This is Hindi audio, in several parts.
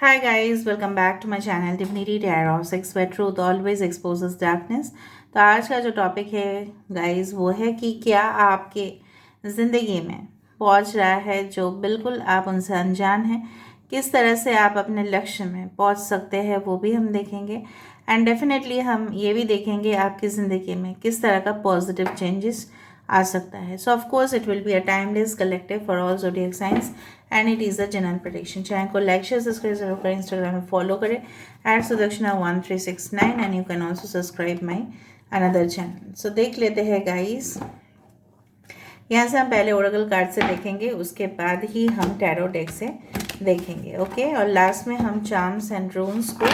Hi guys, welcome back to my channel Divinity Tarot 6 where truth always exposes darkness। तो आज का जो टॉपिक है गाइस वो है कि क्या आपके ज़िंदगी में पहुंच रहा है जो बिल्कुल आप उनसे अनजान हैं। किस तरह से आप अपने लक्ष्य में पहुंच सकते हैं वो भी हम देखेंगे। एंड डेफिनेटली हम ये भी देखेंगे आपकी ज़िंदगी में किस तरह का पॉजिटिव चेंजेस आ सकता है। So of course it will be a timeless collective for all zodiac science and it is a general prediction. Channel को लाइक शेयर सब्सक्राइब जरूर करें, इंस्टाग्राम में फॉलो करें @सुदक्षिणा1369 and you can also subscribe my another channel. So देख लेते हैं गाइस, यहाँ से हम पहले ओरेकल कार्ड से देखेंगे, उसके बाद ही हम टैरो डेक से देखेंगे। ओके, और लास्ट में हम चार्म्स एंड रून्स को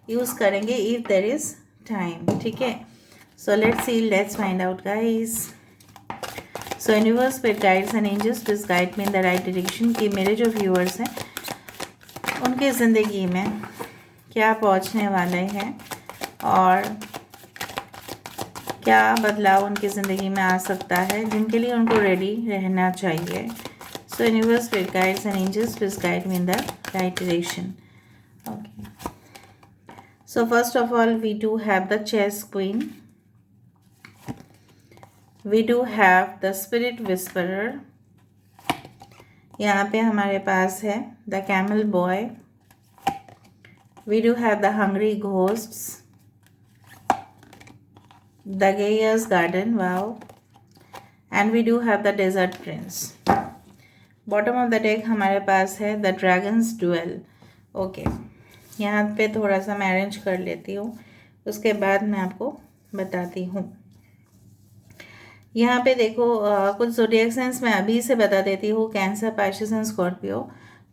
यूज़ करेंगे इफ़ देर इज़ टाइम। ठीक है, so let's see, let's find out guys. So universe, spirit guides and angels please guide me in the right direction कि मेरे जो व्यूअर्स हैं उनकी ज़िंदगी में क्या पहुंचने वाले हैं और क्या बदलाव उनकी ज़िंदगी में आ सकता है जिनके लिए उनको रेडी रहना चाहिए। So universe, spirit guides and angels please guide me in the right direction. Okay, so first of all we do have the chess queen, we do have the spirit whisperer, यहाँ पे हमारे पास है the camel boy, we do have the hungry ghosts, the Gaia's garden, wow, and we do have the desert prince। bottom of the deck हमारे पास है the dragon's duel। ओके, यहाँ पे थोड़ा सा मैं अरेंज कर लेती हूँ, उसके बाद मैं आपको बताती हूँ। यहाँ पे देखो कुछ ज़ोडिएक साइंस मैं अभी से बता देती हूँ। Cancer, Pisces and Scorpio,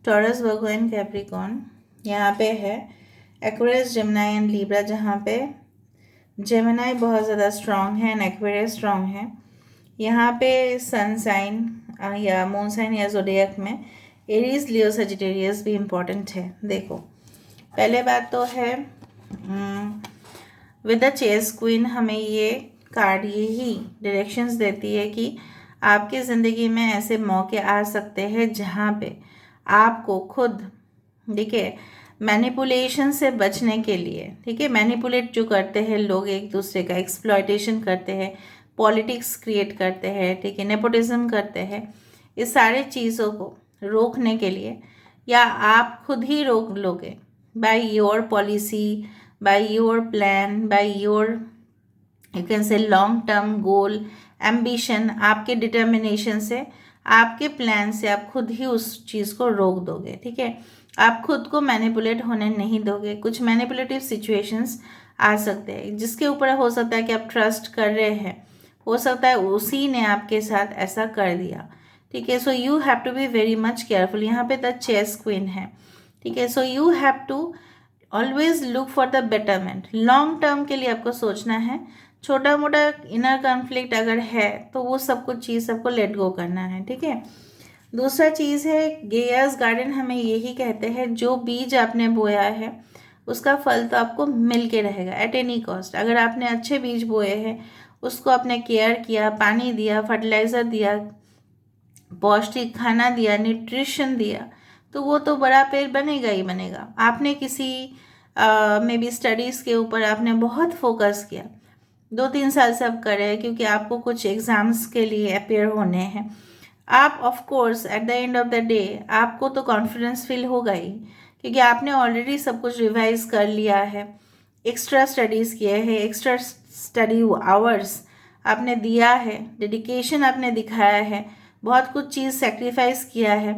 taurus, Virgo and Capricorn. यहाँ पे है एक्वेरियस, जेमिनी एंड लिब्रा, जहाँ पे जेमिनी बहुत ज़्यादा स्ट्रॉन्ग है एंड एक्वेरियस स्ट्रॉन्ग है। यहाँ पे सन साइन या मून साइन या ज़ोडिएक में एरीज, लियो, सजिटेरियस भी इम्पॉर्टेंट है। देखो, पहले बात तो है विद द चेस क्वीन हमें ये कार्ड यही डायरेक्शंस देती है कि आपकी ज़िंदगी में ऐसे मौके आ सकते हैं जहाँ पे आपको खुद, देखिए, मैनिपुलेशन से बचने के लिए, ठीक है, मैनिपुलेट जो करते हैं लोग एक दूसरे का, एक्सप्लॉयटेशन करते हैं, पॉलिटिक्स क्रिएट करते हैं, ठीक है, नेपोटिज्म करते हैं, इस सारे चीज़ों को रोकने के लिए या आप खुद ही रोक लोगे by your policy, by your plan, by your you can say long term goal, ambition, आपके डिटर्मिनेशन से, आपके प्लान से आप खुद ही उस चीज़ को रोक दोगे। ठीक है, आप खुद को मैनिपुलेट होने नहीं दोगे। कुछ मैनिपुलेटिव सिचुएशंस आ सकते हैं जिसके ऊपर हो सकता है कि आप ट्रस्ट कर रहे हैं, हो सकता है उसी ने आपके साथ ऐसा कर दिया। ठीक है, so you have to be very much careful. यहाँ पे द चेस क्वीन है। ठीक है, so you have to always look for the betterment. Long term के लिए आपको सोचना है। छोटा मोटा इनर कॉन्फ्लिक्ट अगर है तो वो सब कुछ चीज़ सबको लेट गो करना है। ठीक है, दूसरा चीज़ है गेयास गार्डन, हमें यही कहते हैं जो बीज आपने बोया है उसका फल तो आपको मिल के रहेगा एट एनी कॉस्ट। अगर आपने अच्छे बीज बोए हैं, उसको आपने केयर किया, पानी दिया, फर्टिलाइज़र दिया, पौष्टिक खाना दिया, न्यूट्रिशन दिया, तो वो तो बड़ा पेड़ बनेगा ही बनेगा। आपने किसी मे बी स्टडीज़ के ऊपर आपने बहुत फोकस किया, 2-3 साल से आप कर रहे हैं क्योंकि आपको कुछ एग्ज़ाम्स के लिए अपेयर होने हैं। आप of course at the end of the day आपको तो कॉन्फिडेंस फील होगा ही क्योंकि आपने ऑलरेडी सब कुछ रिवाइज कर लिया है, एक्स्ट्रा स्टडीज़ किए हैं, एक्स्ट्रा स्टडी आवर्स आपने दिया है, डेडिकेशन आपने दिखाया है, बहुत कुछ चीज़ सेक्रीफाइस किया है।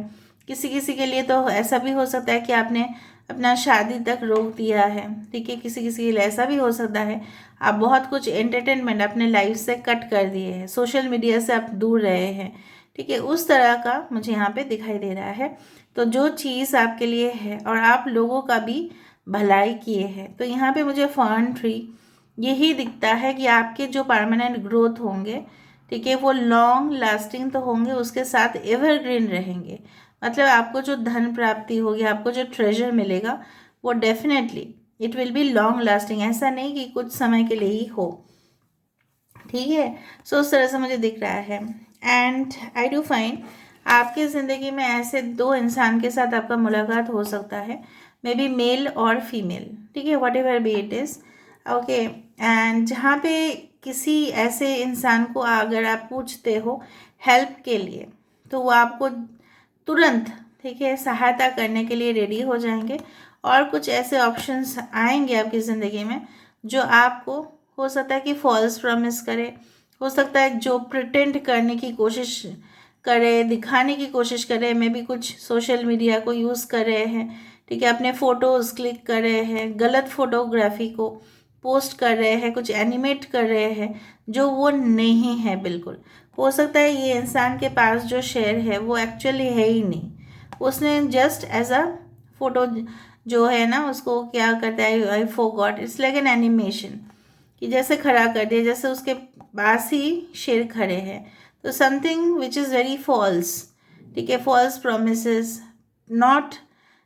किसी किसी के लिए तो ऐसा भी हो सकता है कि आपने अपना शादी तक रोक दिया है। ठीक है, किसी किसी के लिए ऐसा भी हो सकता है आप बहुत कुछ एंटरटेनमेंट अपने लाइफ से कट कर दिए हैं, सोशल मीडिया से आप दूर रहे हैं। ठीक है, उस तरह का मुझे यहाँ पे दिखाई दे रहा है। तो जो चीज़ आपके लिए है और आप लोगों का भी भलाई किए हैं, तो यहाँ पे मुझे फर्न ट्री यही दिखता है कि आपके जो परमानेंट ग्रोथ होंगे, ठीक है, वो लॉन्ग लास्टिंग तो होंगे, उसके साथ एवरग्रीन रहेंगे। मतलब आपको जो धन प्राप्ति होगी, आपको जो ट्रेजर मिलेगा, वो definitely it will B long lasting. ऐसा नहीं कि कुछ समय के लिए ही हो। ठीक है, सो उस तरह से मुझे दिख रहा है। एंड आई डू फाइंड आपकी ज़िंदगी में ऐसे 2 इंसान के साथ आपका मुलाकात हो सकता है मे बी मेल और फीमेल, ठीक है, what ever be it is, okay. And जहाँ पे किसी ऐसे इंसान को अगर आप पूछते हो हेल्प के लिए, तो वो आपको तुरंत, ठीक है, सहायता करने के लिए रेडी हो जाएंगे। और कुछ ऐसे ऑप्शंस आएंगे आपकी ज़िंदगी में जो आपको हो सकता है कि फॉल्स प्रॉमिस करे, हो सकता है जो प्रिटेंड करने की कोशिश करे, दिखाने की कोशिश करे, मे बी कुछ सोशल मीडिया को यूज़ कर रहे हैं, ठीक है, अपने फ़ोटोज़ क्लिक कर रहे हैं, गलत फोटोग्राफी को पोस्ट कर रहे हैं, कुछ एनिमेट कर रहे हैं जो वो नहीं है बिल्कुल। हो सकता है ये इंसान के पास जो शेयर है वो एक्चुअली है ही नहीं, उसने जस्ट एज अ फोटो जो है ना उसको क्या करता है, I forgot, it's like an animation, कि जैसे खड़ा कर दिया जैसे उसके पास ही शेर खड़े हैं। तो something which is very false, ठीक है, false promises, not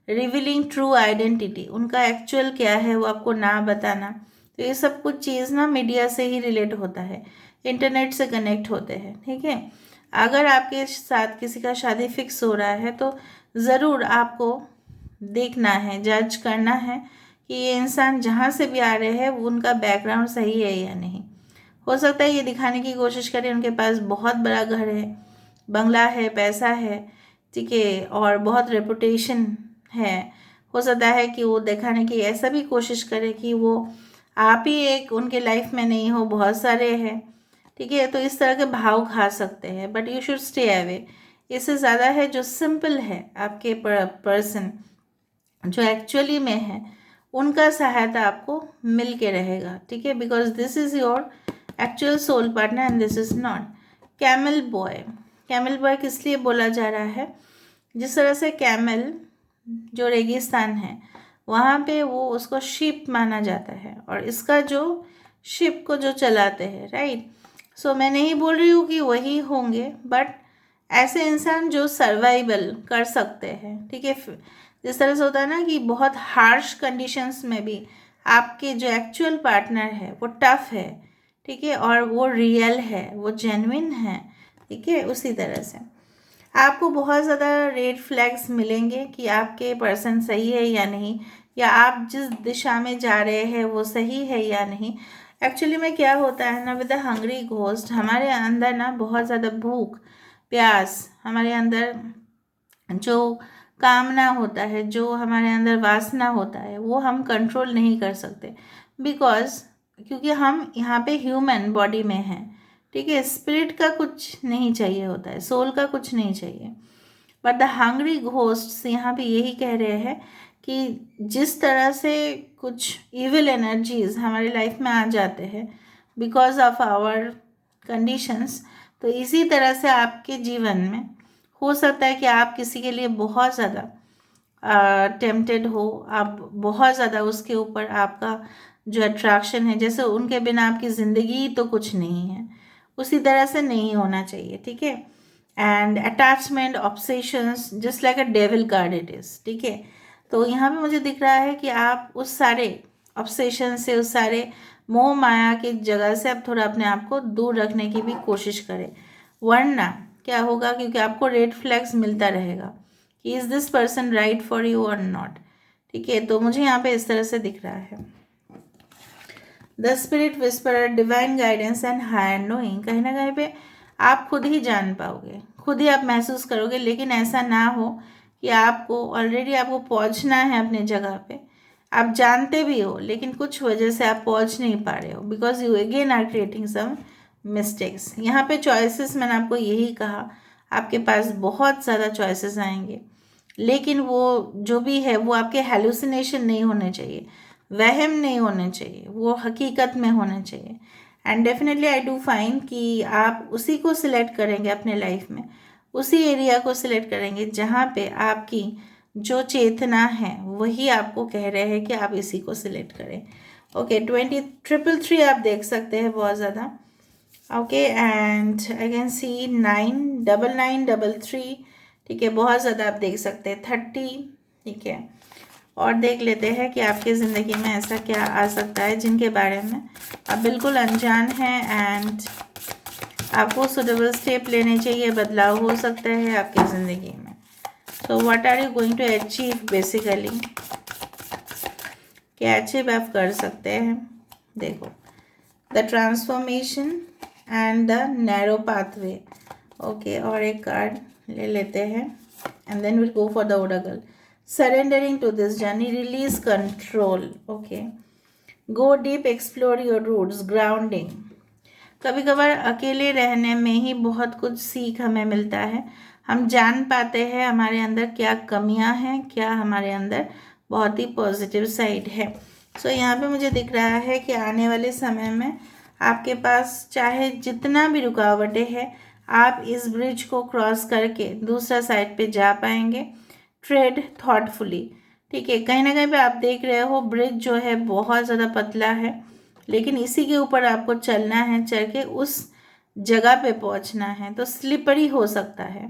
revealing true identity, उनका एक्चुअल क्या है वो आपको ना बताना। तो ये सब कुछ चीज़ ना मीडिया से ही रिलेट होता है, इंटरनेट से कनेक्ट होते हैं, ठीक है। अगर आपके साथ किसी का शादी फिक्स हो रहा है तो ज़रूर आपको देखना है, जज करना है कि ये इंसान जहाँ से भी आ रहे हैं वो उनका बैकग्राउंड सही है या नहीं। हो सकता है ये दिखाने की कोशिश करें उनके पास बहुत बड़ा घर है, बंगला है, पैसा है, ठीक है, और बहुत रेपुटेशन है। हो सकता है कि वो दिखाने की ऐसा भी कोशिश करे कि वो आप ही एक उनके लाइफ में नहीं हो, बहुत सारे हैं, ठीक है। तो इस तरह के भाव खा सकते हैं, but you should stay away. इससे ज़्यादा है जो सिंपल है आपके पर्सन जो एक्चुअली में है, उनका सहायता आपको मिल के रहेगा, ठीक है, because this is your actual soul partner and this is not camel boy. Camel boy किस लिए बोला जा रहा है, जिस तरह से कैमल जो रेगिस्तान है वहाँ पे वो उसको शिप माना जाता है, और इसका जो शिप को जो चलाते हैं, राइट। सो मैं नहीं बोल रही हूँ कि वही होंगे, बट ऐसे इंसान जो सर्वाइवल कर सकते हैं, ठीक है। जिस तरह से होता है ना कि बहुत हार्श कंडीशंस में भी आपके जो एक्चुअल पार्टनर है वो टफ है, ठीक है, और वो रियल है, वो जेन्युइन है, ठीक है। उसी तरह से आपको बहुत ज़्यादा रेड फ्लैग्स मिलेंगे कि आपके पर्सन सही है या नहीं, या आप जिस दिशा में जा रहे हैं वो सही है या नहीं। एक्चुअली में क्या होता है ना, विद द हंग्री घोस्ट, हमारे अंदर ना बहुत ज़्यादा भूख प्यास, हमारे अंदर जो कामना होता है, जो हमारे अंदर वासना होता है, वो हम कंट्रोल नहीं कर सकते, बिकॉज क्योंकि हम यहाँ पे ह्यूमन बॉडी में हैं, ठीक है। स्पिरिट का कुछ नहीं चाहिए होता है, सोल का कुछ नहीं चाहिए। बट द हंग्री घोस्ट्स यहाँ पे यही कह रहे हैं कि जिस तरह से कुछ इविल एनर्जीज हमारी लाइफ में आ जाते हैं बिकॉज ऑफ आवर कंडीशंस, तो इसी तरह से आपके जीवन में हो सकता है कि आप किसी के लिए बहुत ज़्यादा टेम्प्टेड हो, आप बहुत ज़्यादा उसके ऊपर आपका जो अट्रैक्शन है, जैसे उनके बिना आपकी ज़िंदगी तो कुछ नहीं है, उसी तरह से नहीं होना चाहिए, ठीक है। And attachment obsessions just like a devil card it is, ठीक है। तो यहाँ पे मुझे दिख रहा है कि आप उस सारे ऑब्सेशन से, उस सारे मोह माया की जगह से आप थोड़ा अपने आप को दूर रखने की भी कोशिश करें, वरना क्या होगा, क्योंकि आपको रेड फ्लैग्स मिलता रहेगा कि is this person right for you और नॉट, ठीक है। तो मुझे यहाँ पे इस तरह से दिख रहा है the spirit whisperer, divine guidance and higher knowing. कहीं ना कहीं पे आप खुद ही जान पाओगे, खुद ही आप महसूस करोगे, लेकिन ऐसा ना हो कि आपको ऑलरेडी आपको पहुंचना है अपने जगह पे, आप जानते भी हो लेकिन कुछ वजह से आप पहुंच नहीं पा रहे हो, because you again are creating some mistakes. यहाँ पे चॉइसेस मैंने आपको यही कहा, आपके पास बहुत ज़्यादा चॉइसेस आएंगे, लेकिन वो जो भी है वो आपके हेलुसिनेशन नहीं होने चाहिए, वहम नहीं होने चाहिए, वो हकीकत में होने चाहिए। And definitely I do fine कि आप उसी को सिलेक्ट करेंगे अपने लाइफ में, उसी एरिया को सिलेक्ट करेंगे जहाँ पे आपकी जो चेतना है वही आपको कह रहे हैं कि आप इसी को सिलेक्ट करें। ओके, 20,333 आप देख सकते हैं बहुत ज़्यादा, okay. And I can see 9,99,33, ठीक है, बहुत ज़्यादा आप देख सकते हैं 30, ठीक है। और देख लेते हैं कि आपकी ज़िंदगी में ऐसा क्या आ सकता है जिनके बारे में आप बिल्कुल अनजान हैं, एंड आपको सुटेबल स्टेप लेने चाहिए, बदलाव हो सकता है आपकी ज़िंदगी में। So what are you going to achieve basically, achieve आप कर सकते हैं। देखो, the transformation and the narrow pathway. Okay, और एक कार्ड ले लेते हैं and then will go for the oracle. Surrendering to this journey, release control. Okay, go deep, explore your roots, grounding. कभी कभार अकेले रहने में ही बहुत कुछ सीख हमें मिलता है। हम जान पाते हैं हमारे अंदर क्या कमियां हैं, क्या हमारे अंदर बहुत ही पॉजिटिव साइड है। सो यहाँ पे मुझे दिख रहा है कि आने वाले समय में आपके पास चाहे जितना भी रुकावटें हैं, आप इस ब्रिज को क्रॉस करके दूसरा साइड पे जा पाएंगे। ट्रेड थॉटफुली, ठीक है। कहीं ना कहीं पे आप देख रहे हो ब्रिज जो है बहुत ज़्यादा पतला है, लेकिन इसी के ऊपर आपको चलना है, चल के उस जगह पे पहुंचना है। तो स्लिपरी हो सकता है,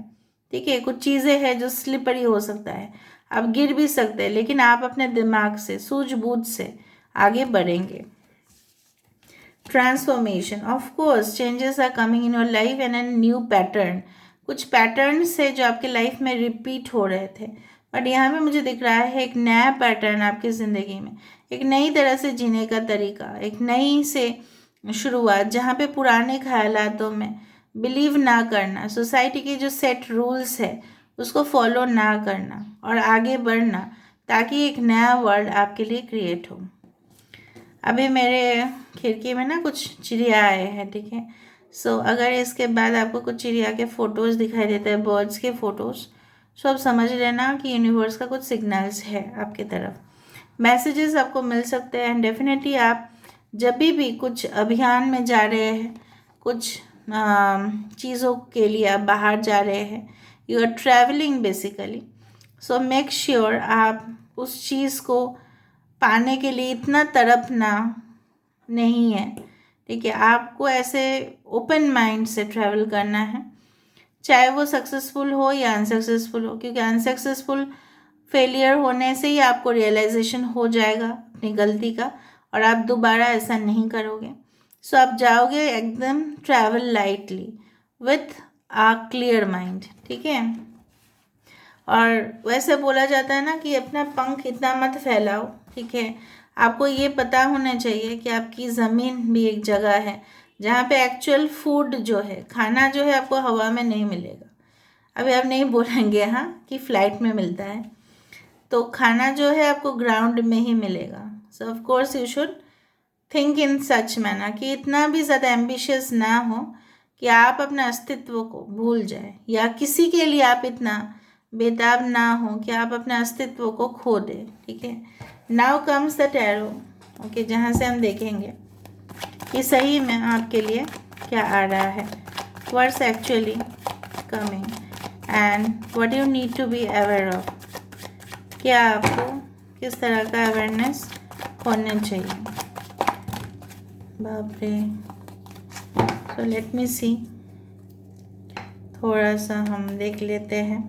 ठीक है। कुछ चीज़ें हैं जो स्लिपरी हो सकता है, आप गिर भी सकते हैं, लेकिन आप अपने दिमाग से, सूझबूझ से आगे बढ़ेंगे। Transformation, of course changes are coming in your life and an new pattern. कुछ पैटर्न्स है जो आपके लाइफ में रिपीट हो रहे थे, बट यहाँ पे मुझे दिख रहा है एक नया पैटर्न आपकी ज़िंदगी में, एक नई तरह से जीने का तरीका, एक नई से शुरुआत, जहाँ पे पुराने ख्यालातों में बिलीव ना करना, सोसाइटी के जो सेट रूल्स है उसको फॉलो ना करना और आगे बढ़ना, ताकि एक नया वर्ल्ड आपके लिए क्रिएट हो। अभी मेरे खिड़की में ना कुछ चिड़िया आए हैं, ठीक है। सो अगर इसके बाद आपको कुछ चिड़िया के फ़ोटोज़ दिखाई देते हैं, बर्ड्स के फ़ोटोज़, सो आप समझ लेना कि यूनिवर्स का कुछ सिग्नल्स है आपकी तरफ, मैसेजेस आपको मिल सकते हैं। एंड डेफिनेटली आप जब भी कुछ अभियान में जा रहे हैं, कुछ चीज़ों के लिए आप बाहर जा रहे हैं, you are travelling basically, so make sure आप उस चीज़ को पाने के लिए इतना तड़पना नहीं है, ठीक है। आपको ऐसे ओपन माइंड से ट्रैवल करना है, चाहे वो सक्सेसफुल हो या अनसक्सेसफुल हो, क्योंकि अनसक्सेसफुल फेलियर होने से ही आपको रियलाइजेशन हो जाएगा अपनी गलती का, और आप दोबारा ऐसा नहीं करोगे। सो आप जाओगे एकदम travel lightly with a clear mind, ठीक है। और वैसे बोला जाता है ना कि अपना पंख इतना मत फैलाओ, ठीक है। आपको ये पता होना चाहिए कि आपकी ज़मीन भी एक जगह है जहाँ पे एक्चुअल फूड जो है, खाना जो है, आपको हवा में नहीं मिलेगा। अभी आप नहीं बोलेंगे हाँ कि फ़्लाइट में मिलता है, तो खाना जो है आपको ग्राउंड में ही मिलेगा। सो of course you should think in such manner कि इतना भी ज़्यादा एम्बिशियस ना हो कि आप अपने अस्तित्व को भूल जाए, या किसी के लिए आप इतना बेताब ना हो कि आप अपने अस्तित्व को खो दें, ठीक है। Now comes the tarot, okay, जहाँ से हम देखेंगे कि सही में आपके लिए क्या आ रहा है, what's actually coming and what you need to be aware of. क्या आपको किस तरह का अवेयरनेस होना चाहिए। बाप रे। सो लेट मी सी, थोड़ा सा हम देख लेते हैं।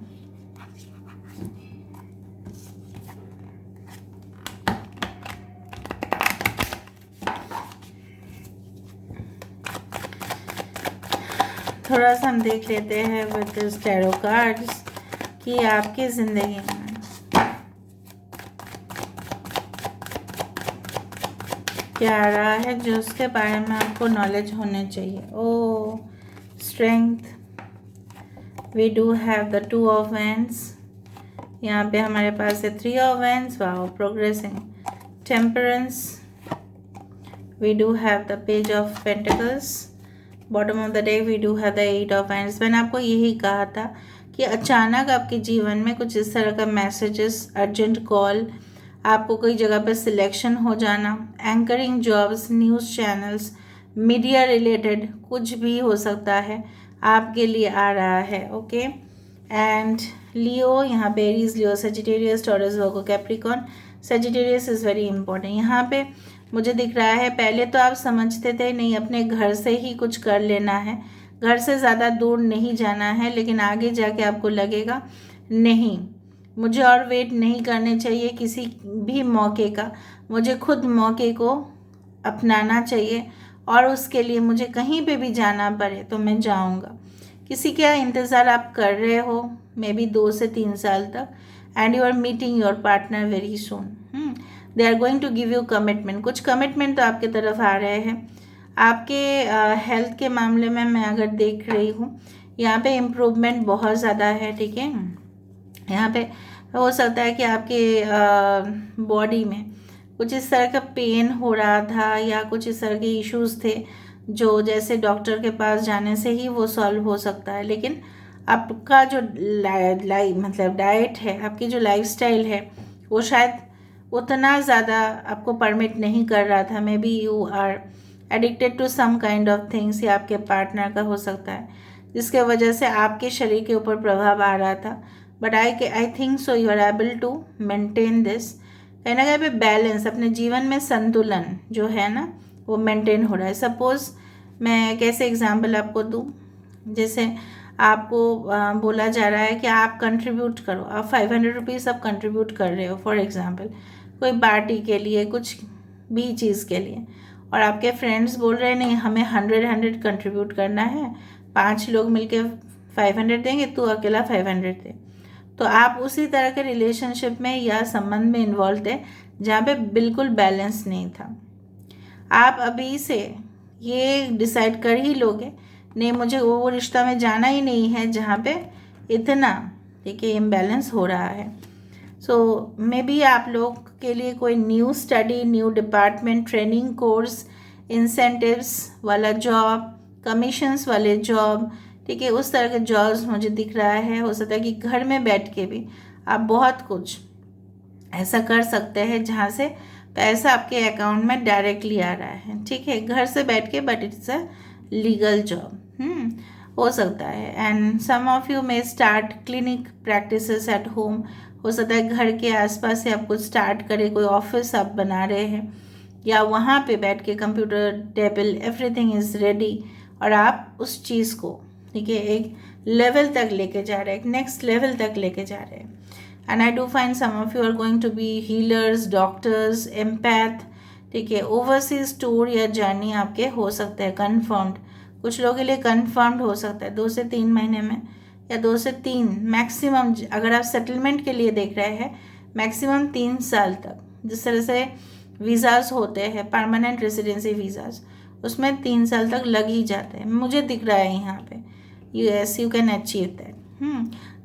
थोड़ा सा हम देख लेते हैं विद दिस टैरो कार्ड्स कि आपकी ज़िंदगी में क्या आ रहा है, जो उसके बारे में आपको नॉलेज होना चाहिए। Oh strength, we do have the 2 of wands, यहाँ पे हमारे पास है 3 of wands, wow progressing. Temperance, we do have the page of pentacles, bottom of the day we do have the 8 of wands. मैंने आपको यही कहा था कि अचानक आपके जीवन में कुछ इस तरह का मैसेजेस, अर्जेंट कॉल, आपको कोई जगह पर सिलेक्शन हो जाना, anchoring jobs, news channels, media related कुछ भी हो सकता है, आपके लिए आ रहा है। ओके, एंड लियो, यहाँ पे Aries, Leo, Sagittarius, taurus, Virgo, Capricorn. Sagittarius is very important. यहाँ पे मुझे दिख रहा है पहले तो आप समझते थे नहीं, अपने घर से ही कुछ कर लेना है, घर से ज़्यादा दूर नहीं जाना है, लेकिन आगे जाके आपको लगेगा नहीं, मुझे और वेट नहीं करने चाहिए किसी भी मौके का, मुझे खुद मौके को अपनाना चाहिए, और उसके लिए मुझे कहीं पे भी जाना पड़े तो मैं जाऊंगा। किसी का इंतज़ार आप कर रहे हो मे बी 2 से 3 साल तक, and you are meeting your partner very soon. They are going to give you commitment, कुछ कमिटमेंट तो आपके तरफ आ रहे हैं। आपके हेल्थ के मामले में मैं अगर देख रही हूँ, यहाँ पे इम्प्रूवमेंट बहुत ज़्यादा है, ठीक है। यहाँ पे हो सकता है कि आपके बॉडी में कुछ इस तरह का पेन हो रहा था या कुछ इस तरह के इश्यूज थे जो जैसे डॉक्टर के पास जाने से ही वो सॉल्व हो सकता है, लेकिन आपका जो मतलब डाइट है, आपकी जो लाइफस्टाइल है, वो शायद उतना ज़्यादा आपको परमिट नहीं कर रहा था। Maybe you are addicted to some kind of things, या आपके पार्टनर का हो सकता है, जिसके वजह से आपके शरीर के ऊपर प्रभाव आ रहा था। But I think so you are able to maintain this. कहीं ना कहीं पे बैलेंस, अपने जीवन में संतुलन जो है ना, वो मेंटेन हो रहा है। सपोज़ मैं कैसे एग्जांपल आपको दूँ, जैसे आपको बोला जा रहा है कि आप कंट्रीब्यूट करो, आप 500 रुपीज़ आप कंट्रीब्यूट कर रहे हो फॉर एग्जांपल, कोई पार्टी के लिए, कुछ भी चीज़ के लिए, और आपके फ्रेंड्स बोल रहे हैं नहीं हमें 100 कंट्रीब्यूट करना है, 5 लोग मिलके 500 देंगे, तू अकेला 500 दे। तो आप उसी तरह के रिलेशनशिप में या संबंध में इन्वॉल्व थे जहाँ पे बिल्कुल बैलेंस नहीं था। आप अभी से ये डिसाइड कर ही लोगे, नहीं मुझे वो रिश्ता में जाना ही नहीं है जहाँ पे इतना, ठीक है, इम्बैलेंस हो रहा है। सो मे बी आप लोग के लिए कोई new study, new department, training course, incentives वाला जॉब, कमीशंस वाले जॉब, ठीक है, उस तरह के जॉब्स मुझे दिख रहा है। हो सकता है कि घर में बैठ के भी आप बहुत कुछ ऐसा कर सकते हैं जहाँ से पैसा आपके अकाउंट में डायरेक्टली आ रहा है, ठीक है, घर से बैठ के, but it's a legal job हो सकता है। And some of you may start clinic practices at home. हो सकता है घर के आसपास से आप कुछ स्टार्ट करें, कोई ऑफिस आप बना रहे हैं, या वहाँ पे बैठ के computer, table, everything is ready, और आप उस चीज़ को, ठीक है, एक लेवल तक लेके जा रहे हैं, एक नेक्स्ट लेवल तक लेके जा रहे हैं। And I do find some of you are going to be healers, doctors, empath, ठीक है। ओवरसीज टूर या जर्नी आपके हो सकते हैं कन्फर्म्ड, कुछ लोगों के लिए कन्फर्म्ड हो सकता है 2 से 3 महीने में, या 2 से 3 मैक्सिमम, अगर आप सेटलमेंट के लिए देख रहे हैं, मैक्सिमम 3 साल तक। जिस तरह से वीज़ाज होते हैं, परमानेंट रेसिडेंसी वीज़ाज, उसमें 3 साल तक लग ही जाते हैं, मुझे दिख रहा है यहाँ पे। Yes, you can achieve that.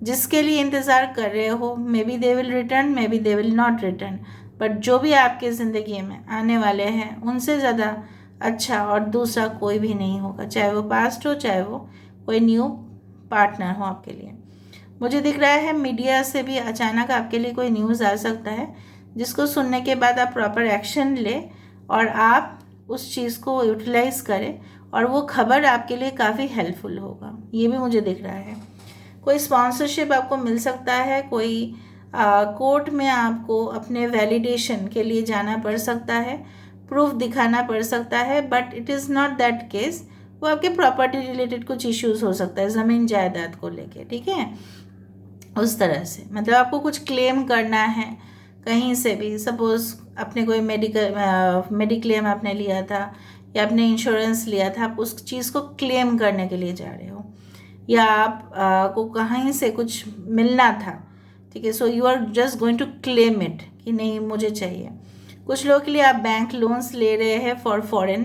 जिसके लिए इंतज़ार कर रहे हो, may be they will return, may be they will not return, but जो भी आपके ज़िंदगी में आने वाले हैं उनसे ज़्यादा अच्छा और दूसरा कोई भी नहीं होगा, चाहे वो पास्ट हो, चाहे वो कोई न्यू पार्टनर हो आपके लिए। मुझे दिख रहा है मीडिया से भी अचानक आपके लिए कोई न्यूज़ आ सकता है, जिसको सुनने के बाद आप प्रॉपर एक्शन ले और आप उस चीज़ को यूटिलाइज़ करें, और वो खबर आपके लिए काफ़ी हेल्पफुल होगा, ये भी मुझे दिख रहा है। कोई स्पॉन्सरशिप आपको मिल सकता है, कोई कोर्ट में आपको अपने वैलिडेशन के लिए जाना पड़ सकता है, प्रूफ दिखाना पड़ सकता है, but it is not that case. वो आपके प्रॉपर्टी रिलेटेड कुछ इश्यूज हो सकता है, ज़मीन जायदाद को लेके, ठीक है, उस तरह से। मतलब आपको कुछ क्लेम करना है कहीं से भी, सपोज़ अपने कोई मेडिक्लेम आपने लिया था या आपने इंश्योरेंस लिया था, आप उस चीज़ को क्लेम करने के लिए जा रहे हो, या आप को कहीं से कुछ मिलना था, ठीक है, so you are just going to claim it कि नहीं मुझे चाहिए। कुछ लोगों के लिए आप बैंक लोन्स ले रहे हैं for foreign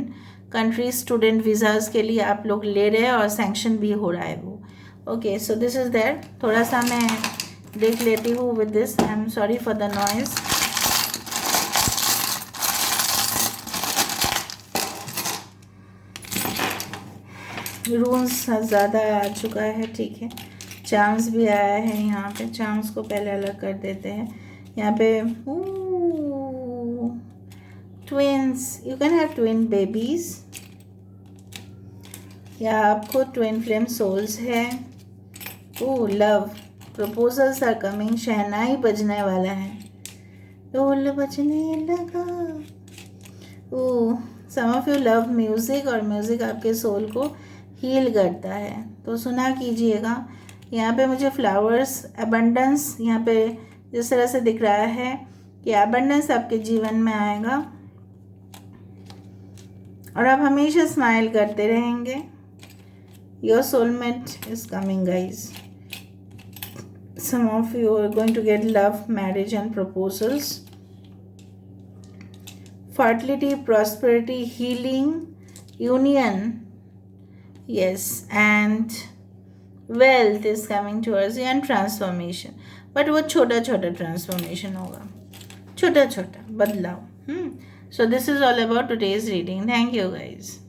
country, student visas के लिए आप लोग ले रहे हैं और सैंक्शन भी हो रहा है वो। Okay, so this is there. थोड़ा सा मैं देख लेती हूँ with this, I am sorry for the noise. Rules ज़्यादा आ चुका है, ठीक है, चांस भी आया है यहाँ पे, चांस को पहले अलग कर देते हैं। यहाँ पे twins, you can have twin babies, या आपको ट्विन फ्लेम सोल्स है। लव प्रपोजल्स आर कमिंग, शहनाई बजने वाला है, ढोल बजने लगा। सम ऑफ यू लव म्यूज़िक, और म्यूज़िक आपके सोल को हील करता है, तो सुना कीजिएगा। यहाँ पे मुझे फ्लावर्स, एबंडेंस, यहाँ पे जिस तरह से दिख रहा है कि एबंडेंस आपके जीवन में आएगा और आप हमेशा स्माइल करते रहेंगे। Your soulmate is coming guys. some of you are going to get love, marriage, and proposals. Fertility, prosperity, healing, union, yes, and wealth is coming towards you, and transformation. But वो छोटा छोटा ट्रांसफॉर्मेशन होगा, छोटा छोटा बदलाव. So this is all about today's reading. Thank you guys.